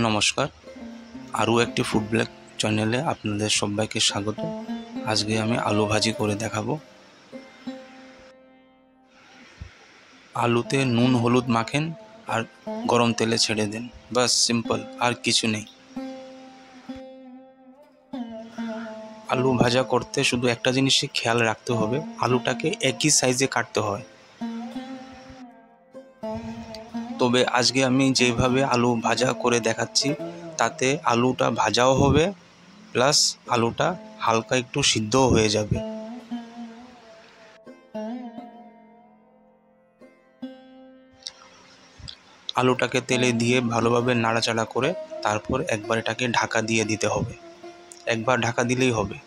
নমস্কার, আরও একটি ফুড ব্লগ চ্যানেলে আপনাদের সবাইকে স্বাগত। আজকে আমি আলু ভাজি করে দেখাবো। আলুতে নুন হলুদ মাখেন আর গরম তেলে ছেড়ে দেন, বাস সিম্পল, আর কিছু নেই। আলু ভাজা করতে শুধু একটা জিনিসই খেয়াল রাখতে হবে, আলুটাকে একই সাইজে কাটতে হয়। তবে আজকে আমি যেভাবে আলু ভাজা করে দেখাচ্ছি তাতে আলুটা ভাজাও হবে, প্লাস আলুটা হালকা একটু সিদ্ধও হয়ে যাবে। আলুটাকে তেলে দিয়ে ভালোভাবে নাড়াচাড়া করে তারপর একবার এটাকে ঢাকা দিয়ে দিতে হবে। একবার ঢাকা দিলেই হবে।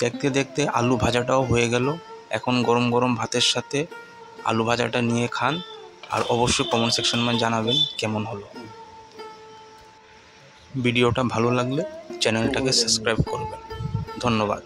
দেখতে দেখতে আলু ভাজাটাও হয়ে গেল। এখন গরম গরম ভাতের সাথে আলু ভাজাটা নিয়ে খান, আর অবশ্যই কমেন্ট সেকশনে জানাবেন কেমন হলো। ভিডিওটা ভালো লাগলে চ্যানেলটাকে সাবস্ক্রাইব করবেন। ধন্যবাদ।